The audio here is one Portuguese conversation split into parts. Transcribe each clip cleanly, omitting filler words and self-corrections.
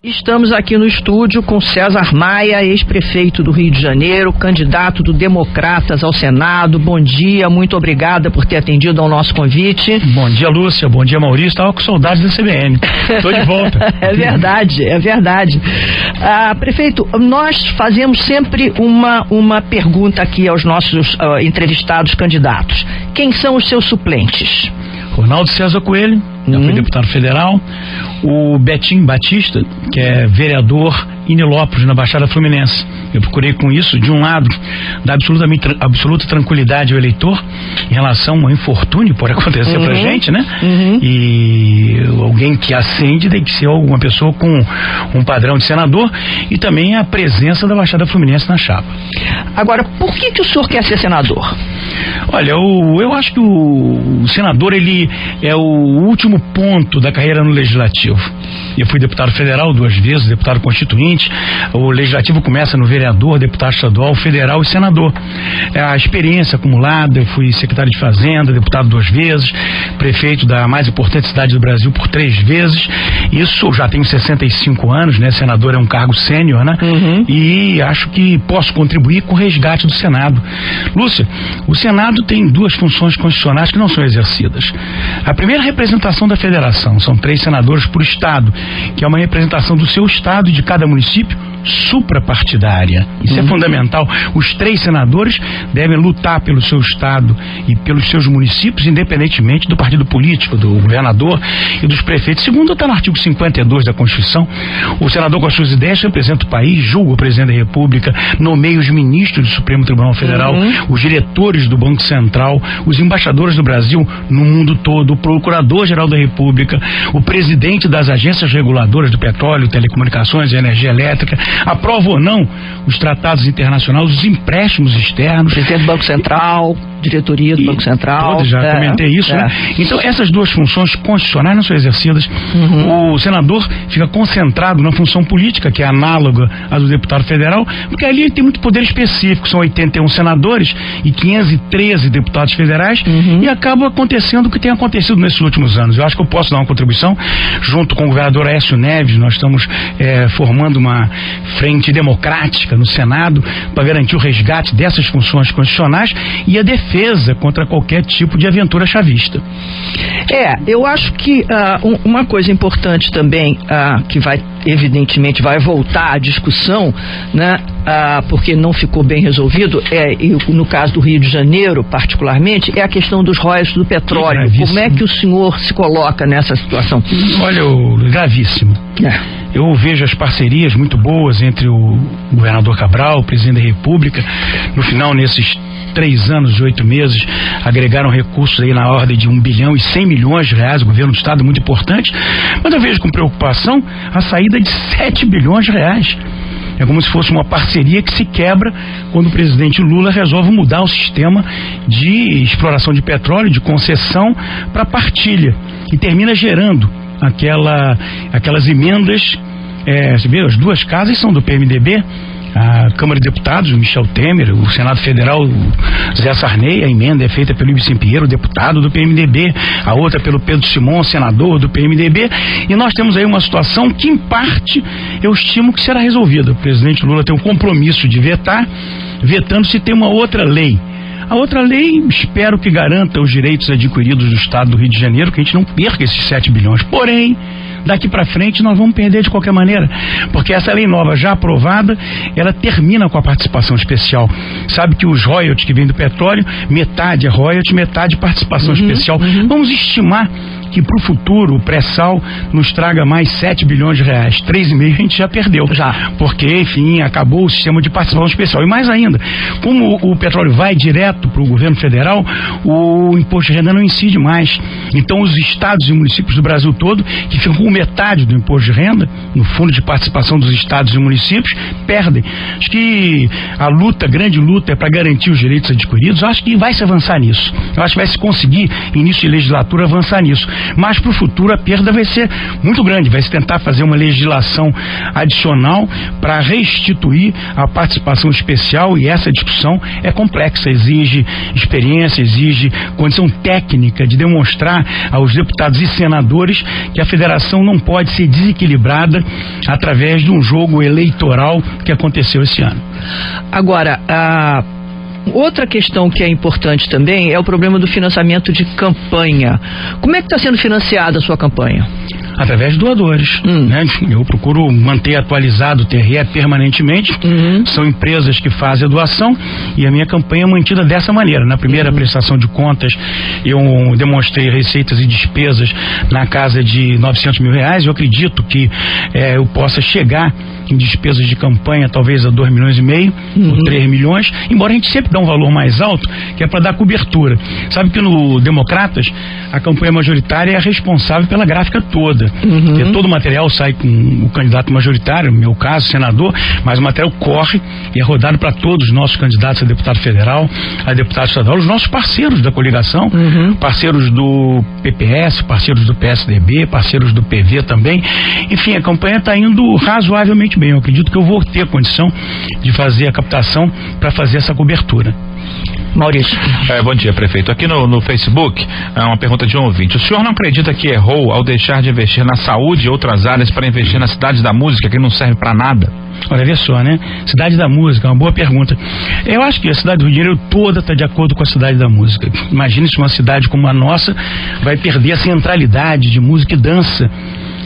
Estamos aqui no estúdio com César Maia, ex-prefeito do Rio de Janeiro, candidato do Democratas ao Senado. Bom dia, muito obrigada por ter atendido ao nosso convite. Bom dia, Lúcia, bom dia, Maurício. Estava com saudades da CBN. Estou de volta. É verdade. Prefeito, nós fazemos sempre uma pergunta aqui aos nossos entrevistados candidatos. Quem são os seus suplentes? Ronaldo César Coelho, já foi deputado federal. O Betim Batista, que é vereador em Nilópolis, na Baixada Fluminense. Eu procurei com isso, de um lado, dar absoluta tranquilidade ao eleitor em relação a um infortúnio que pode acontecer pra gente, né? E alguém que ascende tem que ser alguma pessoa com um padrão de senador, e também a presença da Baixada Fluminense na chapa. Agora, por que o senhor quer ser senador? Olha, eu acho que o senador, ele é o último ponto da carreira no legislativo. Eu fui deputado federal 2 vezes, deputado constituinte. O legislativo começa no vereador, deputado estadual, federal e senador. A experiência acumulada, eu fui secretário de Fazenda, deputado 2 vezes, prefeito da mais importante cidade do Brasil por 3 vezes. Isso, já tenho 65 anos, né? Senador é um cargo sênior, né? E acho que posso contribuir com o resgate do Senado. Lúcia, o Senado tem 2 funções constitucionais que não são exercidas. A primeira é a representação da federação, são 3 senadores por estado, que é uma representação do seu estado e de cada município suprapartidária. Isso é fundamental. Os 3 senadores devem lutar pelo seu estado e pelos seus municípios, independentemente do partido político, do governador e dos prefeitos. Segundo, está no artigo 52 da Constituição. O senador, com as suas ideias, representa o país, julga o presidente da República, nomeia os ministros do Supremo Tribunal Federal, os diretores do Banco Central, os embaixadores do Brasil no mundo todo, o procurador-geral da República, o presidente das agências reguladoras do petróleo, telecomunicações e energia elétrica, aprova ou não os tratados internacionais, os empréstimos externos. Presidente do Banco Central, diretoria do Banco Central. Todos, já comentei isso, né? Então, essas 2 funções constitucionais não são exercidas. O senador fica concentrado na função política, que é análoga à do deputado federal, porque ali ele tem muito poder específico. São 81 senadores e 513 deputados federais, e acaba acontecendo o que tem acontecido nesses últimos anos. Eu acho que eu posso dar uma contribuição, junto com o governador Aécio Neves. Nós estamos formando uma frente democrática no Senado para garantir o resgate dessas funções constitucionais e a defesa contra qualquer tipo de aventura chavista. Eu acho que uma coisa importante também, que evidentemente vai voltar à discussão, né, porque não ficou bem resolvido, no caso do Rio de Janeiro particularmente, é a questão dos royalties do petróleo. Como é que o senhor se coloca nessa situação? Olha, gravíssimo. Eu vejo as parcerias muito boas entre o governador Cabral, o presidente da República. No final, nesses 3 anos e 8 meses, agregaram recursos aí na ordem de 1 bilhão e 100 milhões de reais, o governo do estado, muito importante. Mas eu vejo com preocupação a saída de 7 bilhões de reais. É como se fosse uma parceria que se quebra quando o presidente Lula resolve mudar o sistema de exploração de petróleo, de concessão, para partilha, e termina gerando aquelas emendas. Você vê, as 2 casas são do PMDB, a Câmara de Deputados, o Michel Temer, o Senado Federal, o Zé Sarney. A emenda é feita pelo Ibsen Pinheiro, deputado do PMDB, a outra pelo Pedro Simon, senador do PMDB, e nós temos aí uma situação que, em parte, eu estimo que será resolvida. O presidente Lula tem um compromisso de vetar, vetando se tem uma outra lei. A outra lei, espero que garanta os direitos adquiridos do estado do Rio de Janeiro, que a gente não perca esses 7 bilhões. Porém, daqui para frente nós vamos perder de qualquer maneira, porque essa lei nova já aprovada, ela termina com a participação especial. Sabe que os royalties que vêm do petróleo, metade é royalties, metade participação especial. Vamos estimar que para o futuro o pré-sal nos traga mais 7 bilhões de reais. 3,5 a gente já perdeu. Porque, enfim, acabou o sistema de participação especial. E mais ainda, como o petróleo vai direto para o governo federal, o imposto de renda não incide mais. Então os estados e municípios do Brasil todo, que ficam com metade do imposto de renda, no fundo de participação dos estados e municípios, perdem. Acho que a grande luta é para garantir os direitos adquiridos. Eu acho que vai se avançar nisso. Eu acho que vai se conseguir, início de legislatura, avançar nisso. Mas para o futuro a perda vai ser muito grande. Vai se tentar fazer uma legislação adicional para restituir a participação especial, e essa discussão é complexa, exige experiência, exige condição técnica de demonstrar aos deputados e senadores que a federação eleição não pode ser desequilibrada através de um jogo eleitoral que aconteceu esse ano. Agora, outra questão que é importante também é o problema do financiamento de campanha. Como é que está sendo financiada a sua campanha? Através de doadores, né? Eu procuro manter atualizado o TRE permanentemente. São empresas que fazem a doação e a minha campanha é mantida dessa maneira. Na primeira prestação de contas, eu demonstrei receitas e despesas na casa de R$900 mil. Eu acredito que eu possa chegar em despesas de campanha talvez a 2,5 milhões ou 3 milhões, embora a gente sempre dê um valor mais alto, que é para dar cobertura. Sabe que no Democratas a campanha majoritária é responsável pela gráfica toda. Porque todo o material sai com o candidato majoritário, no meu caso, senador, mas o material corre e é rodado para todos os nossos candidatos a deputado federal, a deputado estadual, os nossos parceiros da coligação, parceiros do PPS, parceiros do PSDB, parceiros do PV também. Enfim, a campanha está indo razoavelmente bem. Eu acredito que eu vou ter condição de fazer a captação para fazer essa cobertura. Maurício. Bom dia, prefeito. Aqui no Facebook, uma pergunta de um ouvinte. O senhor não acredita que errou ao deixar de investir na saúde e outras áreas para investir na Cidade da Música, que não serve para nada? Olha, vê só, né? Cidade da Música, uma boa pergunta. Eu acho que a cidade do Rio de Janeiro toda está de acordo com a Cidade da Música. Imagine se uma cidade como a nossa vai perder a centralidade de música e dança.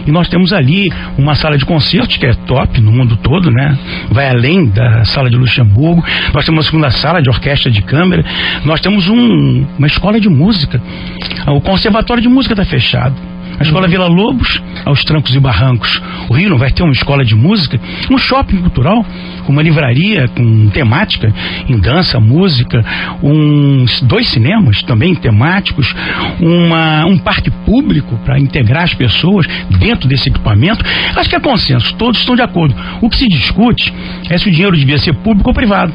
E nós temos ali uma sala de concertos que é top no mundo todo, né? Vai além da sala de Luxemburgo. Nós temos uma segunda sala de orquestra de câmara. Nós temos uma escola de música. O Conservatório de Música está fechado. A Escola Vila Lobos, aos trancos e barrancos. O Rio não vai ter uma escola de música, um shopping cultural, uma livraria com temática em dança, música, 2 cinemas também temáticos, um parque público para integrar as pessoas dentro desse equipamento. Acho que é consenso, todos estão de acordo. O que se discute é se o dinheiro devia ser público ou privado.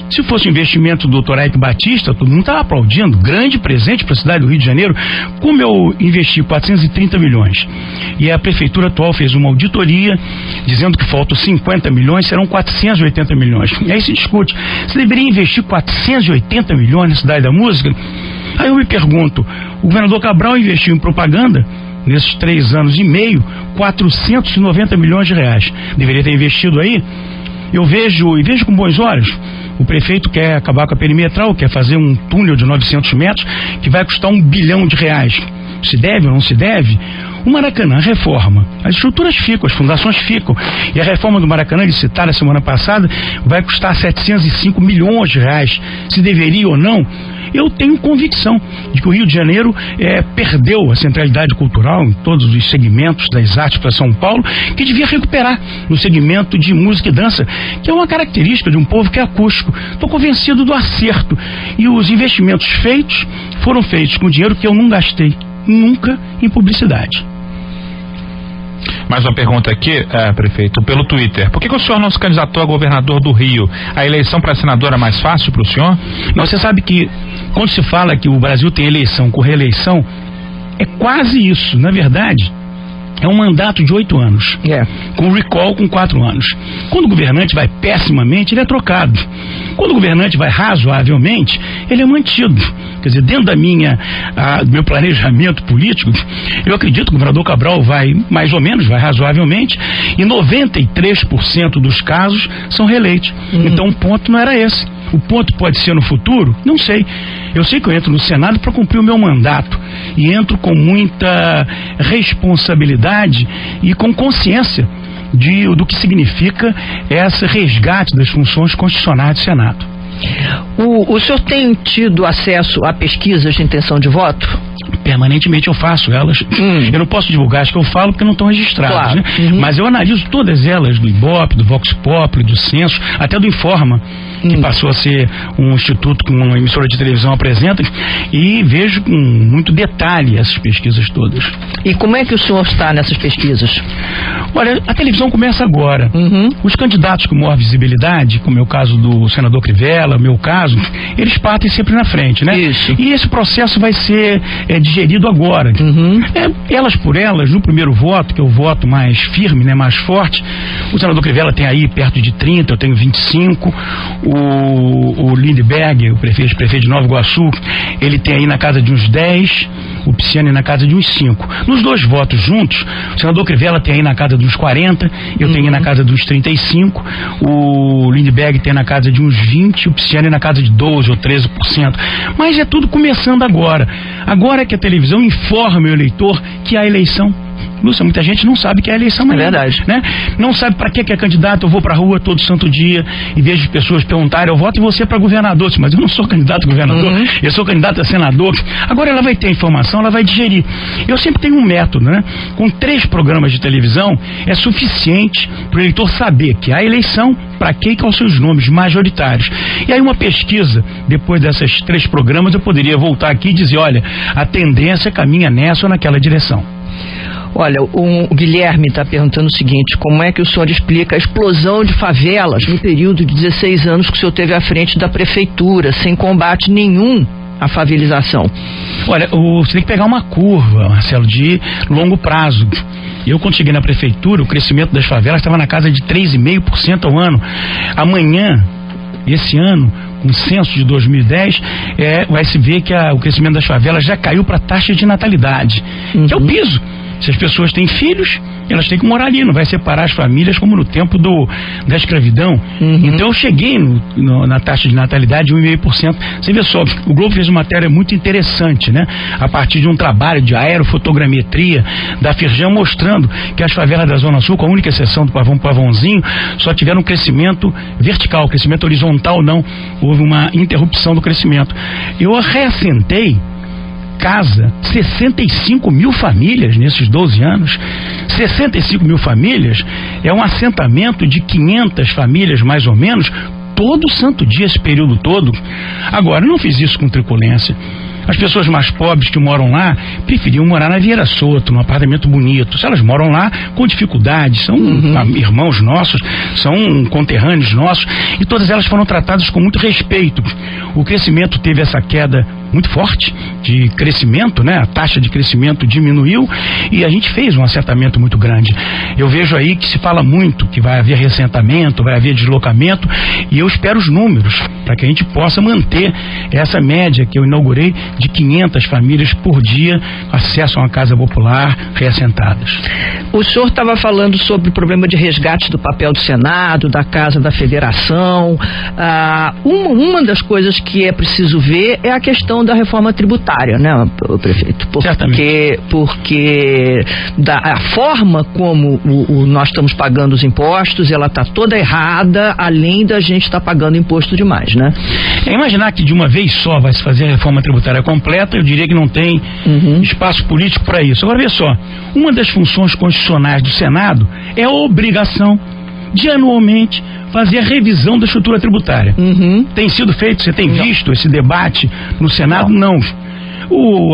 Se fosse o investimento do Dr. Eike Batista, todo mundo estava aplaudindo, grande presente para a cidade do Rio de Janeiro. Como eu investi 430 milhões e a prefeitura atual fez uma auditoria dizendo que faltam 50 milhões, serão 480 milhões. E aí se discute, você deveria investir 480 milhões na Cidade da Música? Aí eu me pergunto, o governador Cabral investiu em propaganda nesses 3 anos e meio 490 milhões de reais. Deveria ter investido aí? Eu vejo com bons olhos. O prefeito quer acabar com a perimetral, quer fazer um túnel de 900 metros que vai custar R$1 bilhão. Se deve ou não se deve? O Maracanã, reforma. As estruturas ficam, as fundações ficam. E a reforma do Maracanã, licitada a semana passada, vai custar R$705 milhões. Se deveria ou não? Eu tenho convicção de que o Rio de Janeiro perdeu a centralidade cultural em todos os segmentos das artes para São Paulo, que devia recuperar no segmento de música e dança, que é uma característica de um povo que é acústico. Estou convencido do acerto. E os investimentos feitos foram feitos com dinheiro que eu não gastei nunca em publicidade. Mais uma pergunta aqui, prefeito, pelo Twitter. Por que o senhor não se candidatou a governador do Rio? A eleição para senador é mais fácil para o senhor? Não, você sabe que quando se fala que o Brasil tem eleição com reeleição, é quase isso. Na verdade, é um mandato de 8 anos, com recall com 4 anos. Quando o governante vai pessimamente, ele é trocado. Quando o governante vai razoavelmente, ele é mantido. Quer dizer, dentro do meu planejamento político, eu acredito que o governador Cabral vai mais ou menos, vai razoavelmente, e 93% dos casos são reeleitos. Então o ponto não era esse. O ponto pode ser no futuro? Não sei. Eu sei que eu entro no Senado para cumprir o meu mandato e entro com muita responsabilidade e com consciência do que significa esse resgate das funções constitucionais do Senado. O senhor tem tido acesso a pesquisas de intenção de voto? Permanentemente eu faço elas. Eu não posso divulgar as que eu falo porque não estão registradas, claro, né? Mas eu analiso todas elas, do Ibope, do Vox Populi, do Censo, até do Informa, que passou a ser um instituto que uma emissora de televisão apresenta, e vejo com muito detalhe essas pesquisas todas. E como é que o senhor está nessas pesquisas? Olha, a televisão começa agora. Os candidatos com maior visibilidade, como é o caso do senador Crivella, meu caso, eles partem sempre na frente, né? Isso. E esse processo vai ser digerido agora. Elas por elas, no primeiro voto, que é o voto mais firme, né, mais forte, o senador Crivella tem aí perto de 30, eu tenho 25, o Lindbergh, o prefeito de Nova Iguaçu, ele tem aí na casa de uns 10, o Pisciani na casa de uns 5. Nos 2 votos juntos, o senador Crivella tem aí na casa de uns 40, eu tenho aí na casa de uns 35, o Lindbergh tem na casa de uns 20, o Pisciani na casa de 12 ou 13%. Mas é tudo começando agora. Agora é que a televisão informa o eleitor que há eleição. Lúcia, muita gente não sabe que é a eleição ainda, verdade, né? Não sabe para que é candidato. Eu vou pra rua todo santo dia e vejo pessoas perguntarem: eu voto em você para governador. Mas eu não sou candidato a governador, eu sou candidato a senador. Agora ela vai ter informação, ela vai digerir. Eu sempre tenho um método, né? Com 3 programas de televisão é suficiente para o eleitor saber que há eleição, para quem são os seus nomes majoritários. E aí uma pesquisa, depois desses 3 programas, eu poderia voltar aqui e dizer: olha, a tendência caminha nessa ou naquela direção. Olha, o Guilherme está perguntando o seguinte: como é que o senhor explica a explosão de favelas no período de 16 anos que o senhor teve à frente da prefeitura, sem combate nenhum à favelização? Olha, você tem que pegar uma curva, Marcelo, de longo prazo. Eu, quando cheguei na prefeitura, o crescimento das favelas estava na casa de 3,5% ao ano. Amanhã, esse ano, com o censo de 2010, vai se ver que o crescimento das favelas já caiu para a taxa de natalidade, que é o piso. Se as pessoas têm filhos, elas têm que morar ali, não vai separar as famílias como no tempo da escravidão. Então eu cheguei na taxa de natalidade de 1,5%. Você vê só, o Globo fez uma matéria muito interessante, né? A partir de um trabalho de aerofotogrametria da Firjan, mostrando que as favelas da Zona Sul, com a única exceção do Pavãozinho, só tiveram um crescimento vertical, crescimento horizontal não. Houve uma interrupção do crescimento. Eu reassentei 65 mil famílias nesses 12 anos. 65 mil famílias é um assentamento de 500 famílias mais ou menos todo santo dia, esse período todo. Agora, eu não fiz isso com truculência. As pessoas mais pobres que moram lá preferiam morar na Vieira Soto, num apartamento bonito. Se elas moram lá com dificuldade, são irmãos nossos, são conterrâneos nossos, e todas elas foram tratadas com muito respeito. O crescimento teve essa queda muito forte de crescimento, né? A taxa de crescimento diminuiu e a gente fez um assentamento muito grande. Eu vejo aí que se fala muito que vai haver reassentamento, vai haver deslocamento, e eu espero os números para que a gente possa manter essa média que eu inaugurei de 500 famílias por dia acesso a uma casa popular reassentadas. O senhor estava falando sobre o problema de resgate do papel do Senado, da Casa da Federação. Uma das coisas que é preciso ver é a questão da reforma tributária, né, prefeito? Porque a forma como nós estamos pagando os impostos, ela está toda errada, além da gente estar pagando imposto demais, né? Imaginar que de uma vez só vai se fazer a reforma tributária completa, eu diria que não tem espaço político para isso. Agora, veja só, uma das funções constitucionais do Senado é a obrigação de anualmente fazer a revisão da estrutura tributária. Tem sido feito? Você tem visto esse debate no Senado? Não.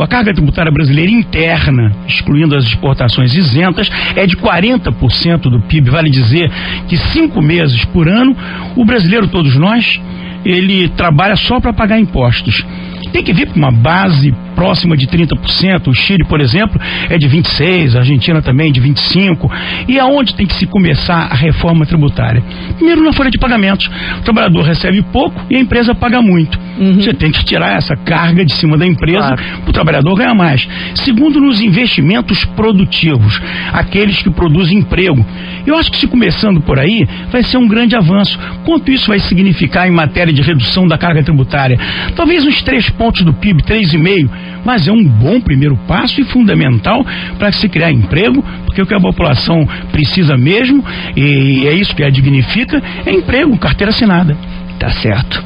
A carga tributária brasileira interna, excluindo as exportações isentas, é de 40% do PIB. Vale dizer que 5 meses por ano, o brasileiro, todos nós, ele trabalha só para pagar impostos. Tem que vir para uma base próxima de 30%. O Chile, por exemplo, é de 26%, a Argentina também de 25%. E aonde tem que se começar a reforma tributária? Primeiro, na folha de pagamentos. O trabalhador recebe pouco e a empresa paga muito. Você tem que tirar essa carga de cima da empresa para o trabalhador ganhar mais. Segundo, nos investimentos produtivos, aqueles que produzem emprego. Eu acho que se começando por aí, vai ser um grande avanço. Quanto isso vai significar em matéria de redução da carga tributária? Talvez uns 3 pontos do PIB, 3,5%, mas é um bom primeiro passo e fundamental para se criar emprego, porque o que a população precisa mesmo, e é isso que a dignifica, é emprego, carteira assinada. Tá certo.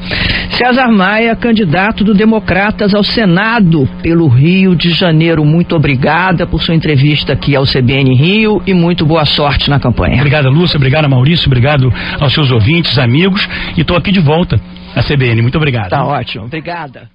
César Maia, candidato do Democratas ao Senado pelo Rio de Janeiro. Muito obrigada por sua entrevista aqui ao CBN Rio e muito boa sorte na campanha. Obrigado, Lúcia. Obrigado, Maurício. Obrigado aos seus ouvintes, amigos. E estou aqui de volta na CBN. Muito obrigado. Tá ótimo. Obrigada.